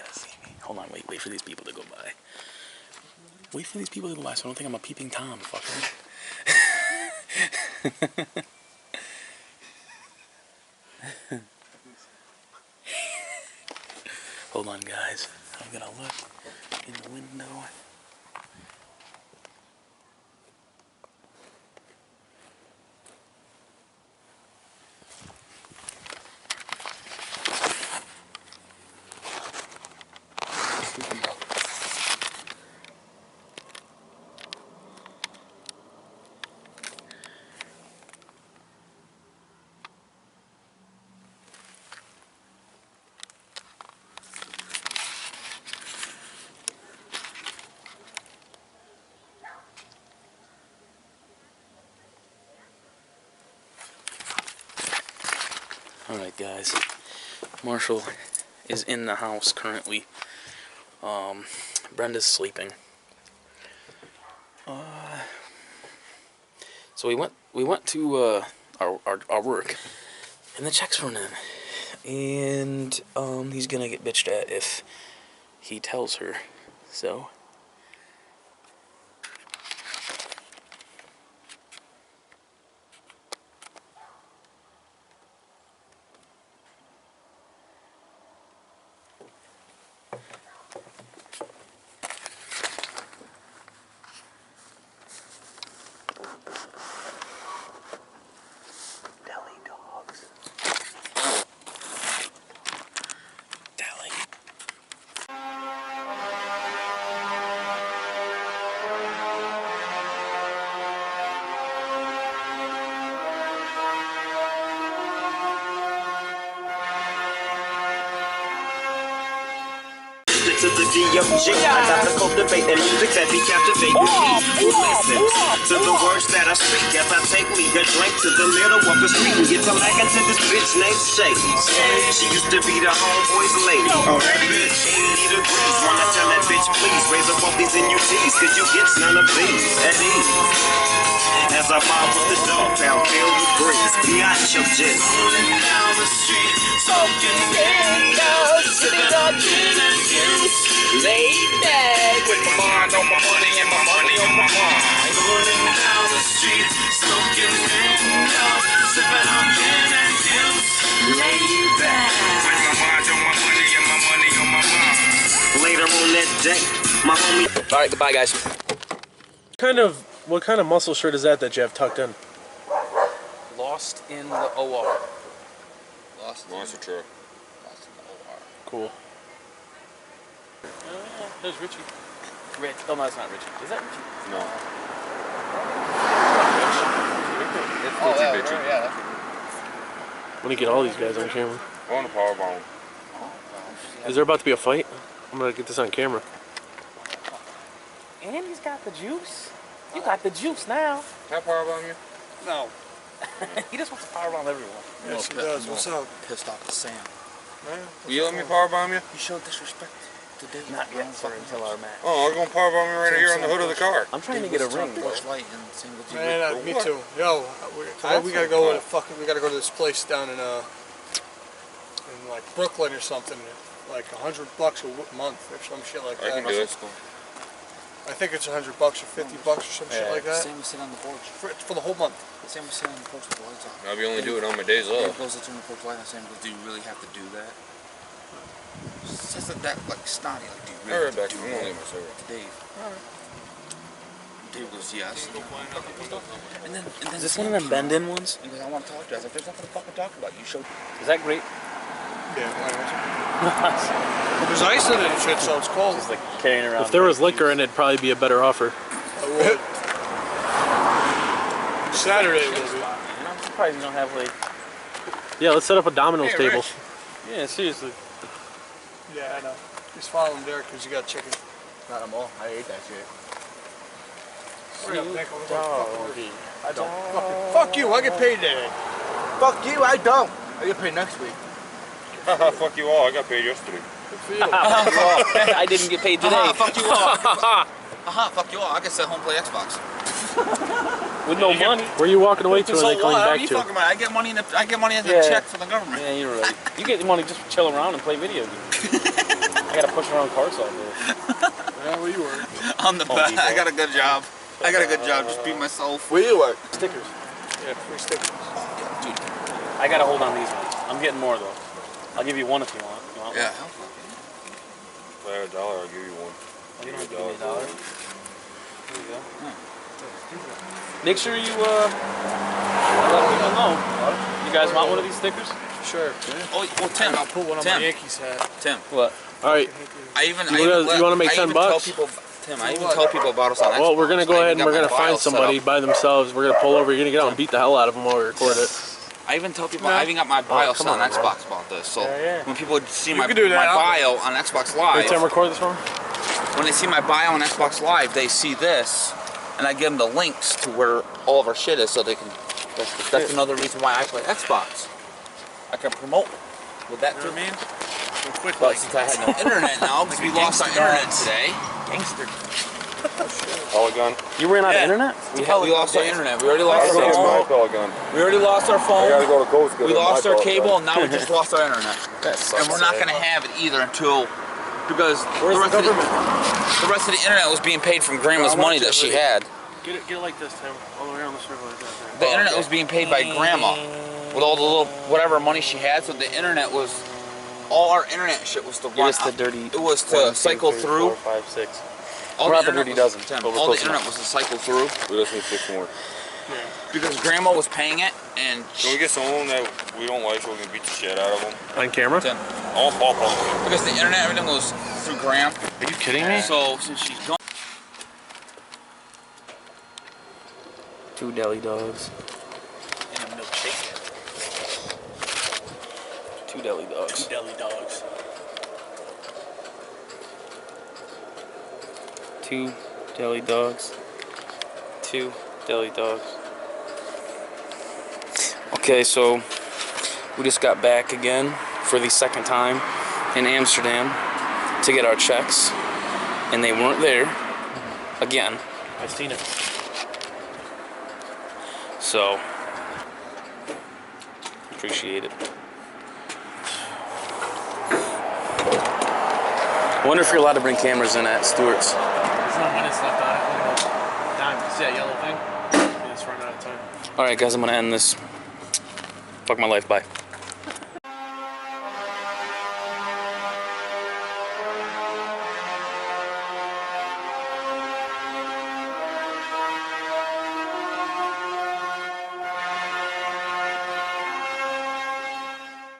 gonna see me. Hold on, wait for these people to go by. Wait for these people to go by so I don't think I'm a peeping Tom, fucker. Hold on, guys. I'm gonna look in the window. Alright, guys. Marshall is in the house currently. Brenda's sleeping. So we went to our work, and the check's run in, and he's gonna get bitched at if he tells her. So. To the D.O.G. I got to cultivate the music that be captivating me. Listen to the words that I speak as I take me a drink to the middle of the street and get to lagging to this bitch named Shady. She used to be the homeboy's lady. Oh, that bitch 80 degrees. Wanna tell that bitch please raise up all these NUTs, cause you get none of these at ease. As I bob with the dog pound, feel you breeze. Biatch your jizz. Rolling down the street, smoking windows, sipping on gin and juice. Laid back with my mind on my money and my money on my mind. Rolling down the street, smoking windows, sipping on gin and juice. Laid back with my mind on my money and my money on my mind. Later on that day, my homie. All right, goodbye, guys. What kind of muscle shirt is that you have tucked in? Lost in the OR. Monster truck. Lost in the OR. Cool. Oh yeah, there's Richie. Rich. Oh no, it's not Richie. Is that Richie? No. It's Oh, yeah, Richie. right, Yeah. Let me get all these guys on camera. I want a power bomb. Is there about to be a fight? I'm gonna get this on camera. And he's got the juice. You got the juice now. Can I power bomb you? No. He just wants to powerbomb everyone. Yes, he does. What's up? Pissed off at Sam. Will you let me power bomb you? You showed disrespect to Deli. Not yet, sir, until our match. Oh, I'm gonna power bomb you right here on the hood of the car. I'm trying to get a ring. Porch light and same with you. Man, me too. Yo, we gotta go to we gotta go to this place down in like Brooklyn or something. Like $100 a month or some shit like that. I can do it. I think it's $100 or $50 or some shit like that. Sam was sitting on the porch. For the whole month. Sam was sitting on the porch with the lights on. I'll be only do it on my days Dave off. goes to turn the porch light on. Sam goes, "Do you really have to do that?" Says that like snotty, like, "Do you I'll really be right have back. to I'm do gonna that?" leave my server. To Dave. Dave goes, "Yes." And then Is this one of them bend-in ones? he goes, "I want to talk to you." I was like, "There's nothing to fucking talk about. You showed." Is that great? Yeah, why not? There's ice in it and shit, so it's cold. Just like carrying around. If there was liquor in it, it'd probably be a better offer. I would. Saturday will be. I'm surprised you don't have like. Yeah, let's set up a Domino's table. Yeah, seriously. Yeah, I know. Just follow him there because you got chicken. Not them all. I ate that shit. I don't. Fuck you, I get paid today. Fuck you, I don't. I get paid next week. Fuck you all. I got paid yesterday. Good for you. I didn't get paid today. Fuck you all. Fuck you all. I can sit home and play Xbox. With no money. Where are you walking away to? Or are they coming What are back you to? talking about? I get money as a check from the government. Yeah, you're right. You get money just to chill around and play video games. I gotta push around carts all day. Yeah, where you work? On the back. I got a good job. I got a good job. Just be myself. Where you work? Stickers. Yeah, free stickers. Dude. I gotta hold on these ones. I'm getting more though. I'll give you one if you want. You want Yeah. one? If I had $1, I'll give you one. Oh, you don't have to give me $1. There you go. Make sure you let people know. You guys want one of these stickers? Sure. Oh, well, Tim. I'll put one on my Yankees hat. Tim. What? All right. I even. You wanna make I even $10? Tell people, Tim, I even tell people about us on Xbox. Well, we're gonna go I ahead even and we're got gonna my find bio set somebody up. by themselves. We're gonna pull over. You're gonna get out and beat the hell out of them while we record it. I even tell people, I even got my bio set on Xbox about this. So when people see my bio on Xbox Live, Hey, Tim, record this one. when they see my bio on Xbox Live, they see this, and I give them the links to where all of our shit is, so they can. That's another reason why I play Xbox. I can promote with that through me. But since I had no internet now, because we lost our internet today. Gangster. Polygon. You ran out of internet? We lost our internet. We already lost I gotta our go get my phone. Polygon. We already lost our I gotta phone. go to Coast. We lost our cable, and now we just lost our internet. That sucks. And we're not gonna have it either until because Where's the government? the rest of the internet was being paid from Grandma's money that she had. Get it like this, Tim. All the way around the circle like that. The internet was being paid by Grandma with all the little whatever money she had. So the internet was all our internet shit was to run. It's the dirty. It was to cycle through. 4, 5, 6. All We're the not the internet dirty was- dozen, Tim, but we're all the close internet enough. was to cycle through We just need 6 more. because Grandma was paying it, and Can we get someone that we don't like so we can beat the shit out of them? On camera? Tim, I'll pop on. because the internet everything was through Graham. Are you kidding me? So since she's gone. 2 deli dogs. And a milkshake. 2 deli dogs. Deli dogs. 2 deli dogs. 2 deli dogs. Okay, so we just got back again for the second time in Amsterdam to get our checks, and they weren't there again. I've seen it. So appreciate it. I wonder if you're allowed to bring cameras in at Stewart's. There's no minutes left on it. Look at that dime. See that yellow thing? Yeah, it's running out of time. Alright guys, I'm gonna end this. Fuck my life, bye.